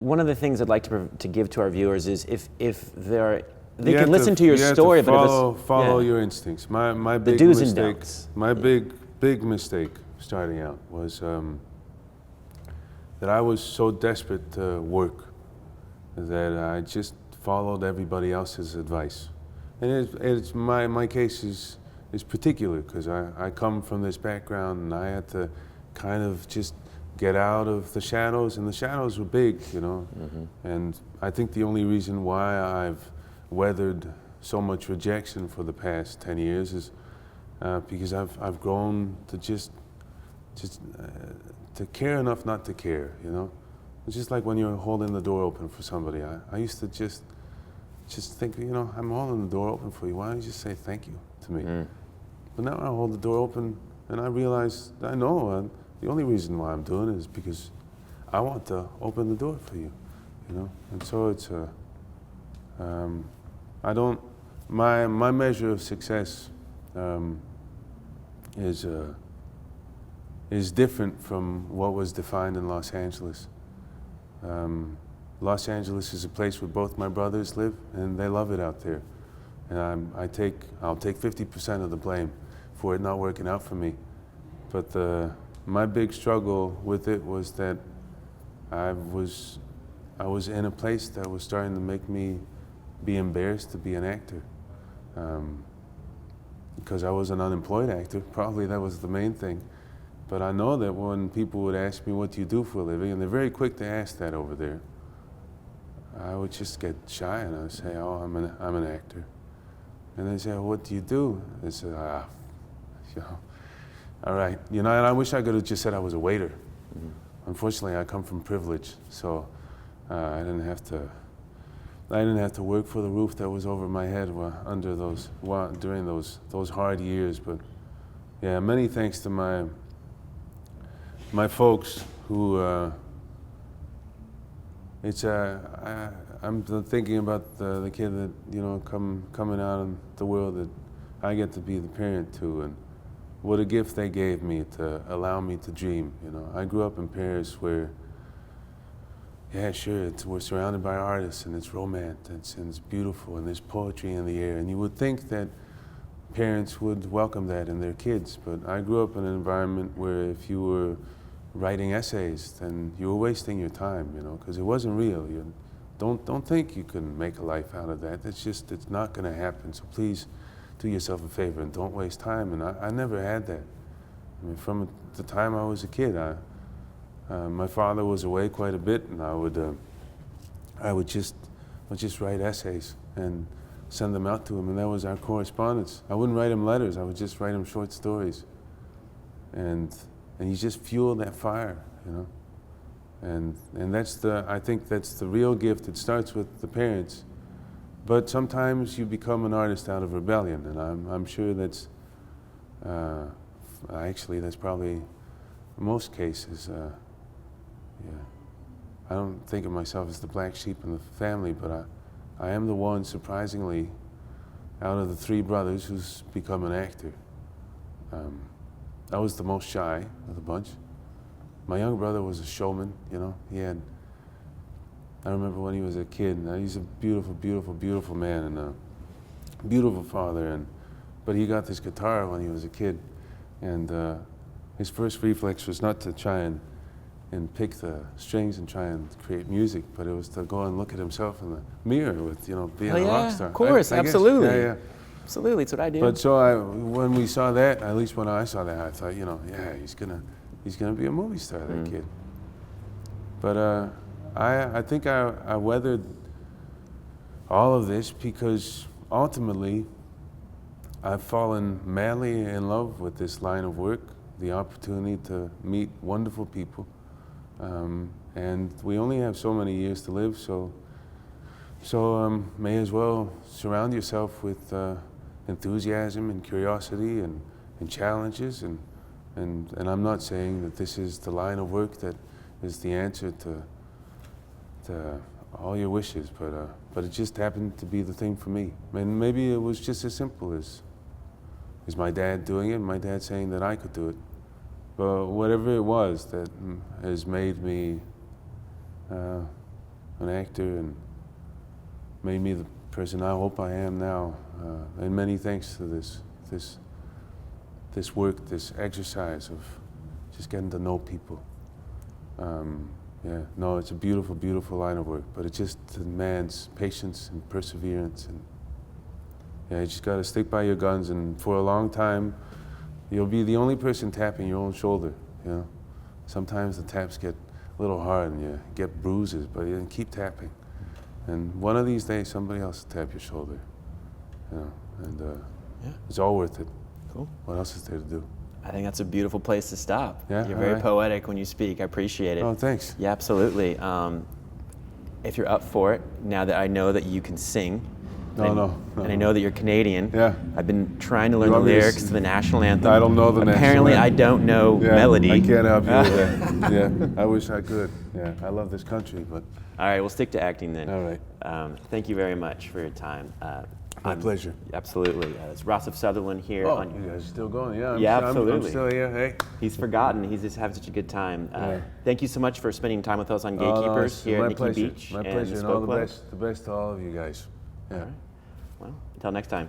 One of the things I'd like to give to our viewers is if they You can have listen to your story, but but follow your instincts. My the big do's and mistake, don'ts. my big mistake starting out was that I was so desperate to work that I just followed everybody else's advice, and it's my case is particular because I come from this background and I had to kind of just get out of the shadows, and the shadows were big, you know. And I think the only reason why I've weathered so much rejection for the past 10 years is because I've grown to just to care enough not to care, you know. It's just like when you're holding the door open for somebody. I used to just think, you know, I'm holding the door open for you. Why don't you just say thank you to me? But now I hold the door open and I realize, I know the only reason why I'm doing it is because I want to open the door for you, you know. And so it's I don't. My measure of success is different from what was defined in Los Angeles. Los Angeles is a place where both my brothers live, and they love it out there. And I'll take 50% of the blame for it not working out for me. But my big struggle with it was that I was in a place that was starting to make me be embarrassed to be an actor. Because I was an unemployed actor, probably that was the main thing. But I know that when people would ask me, what do you do for a living? And they're very quick to ask that over there. I would just get shy and I would say, oh, I'm an actor. And they say, well, what do you do? They say, you know, all right. You know, and I wish I could have just said I was a waiter. Unfortunately, I come from privilege, so I didn't have to work for the roof that was over my head during those hard years. But yeah, many thanks to my folks who I'm thinking about the kid that, you know, coming out in the world that I get to be the parent to, and what a gift they gave me to allow me to dream. You know, I grew up in Paris where, yeah, sure, we're surrounded by artists and it's romance and it's beautiful and there's poetry in the air, and you would think that parents would welcome that in their kids, but I grew up in an environment where if you were writing essays, then you were wasting your time, you know, because it wasn't real. You don't think you can make a life out of that. It's not going to happen. So please do yourself a favor and don't waste time. And I never had that. I mean, from the time I was a kid, my father was away quite a bit, and I would just write essays and send them out to him, and that was our correspondence. I wouldn't write him letters. I would just write him short stories, and you just fuel that fire, you know. And I think that's the real gift. It starts with the parents, but sometimes you become an artist out of rebellion, and I'm sure that's actually that's probably most cases. Yeah, I don't think of myself as the black sheep in the family, but I am the one, surprisingly, out of the three brothers who's become an actor. I was the most shy of the bunch. My younger brother was a showman, you know. I remember when he was a kid, he's a beautiful, beautiful, beautiful man and a beautiful father, but he got this guitar when he was a kid, and his first reflex was not to try and pick the strings and try and create music, but it was to go and look at himself in the mirror with, you know, being a rock star. Of course, absolutely. Yeah. Absolutely, it's what I do. But so when we saw that, at least when I saw that, I thought, you know, yeah, he's gonna be a movie star, that kid. But I think I weathered all of this because ultimately I've fallen madly in love with this line of work, the opportunity to meet wonderful people, and we only have so many years to live, so may as well surround yourself with enthusiasm and curiosity and challenges, and I'm not saying that this is the line of work that is the answer to all your wishes, but it just happened to be the thing for me. And maybe it was just as simple as my dad doing it, my dad saying that I could do it. But whatever it was that has made me an actor and made me the person I hope I am now. And many thanks to this work, this exercise of just getting to know people. Yeah, no, it's a beautiful, beautiful line of work, but it just demands patience and perseverance. And yeah, you just got to stick by your guns, and for a long time, you'll be the only person tapping your own shoulder. You know, sometimes the taps get a little hard and you get bruises, but you keep tapping. And one of these days, somebody else will tap your shoulder. You know, and Yeah. it's all worth it. Cool. What else is there to do? I think that's a beautiful place to stop. Yeah, You're all very right. poetic when you speak. I appreciate it. Oh, thanks. Yeah, absolutely. If you're up for it, now that I know that you can sing, No. and I know that you're Canadian, Yeah. I've been trying to learn You the want me to lyrics to the national anthem. I don't know the national Apparently, I anthem. don't know Yeah, melody. I can't help you with that. Yeah, I wish I could. Yeah, I love this country, but All right, we'll stick to acting then. all right. Thank you very much for your time. My pleasure. Absolutely. It's Rossif Sutherland here. Oh, you guys are still going? Yeah, Yeah, I'm absolutely. still here. Hey. He's forgotten. He's just having such a good time. Yeah. Thank you so much for spending time with us on Oh, no, Gatekeepers it's here my at Nikki pleasure. Beach My and pleasure, and Spoke all the Club. best. The best to all of you guys. Yeah. Well, until next time.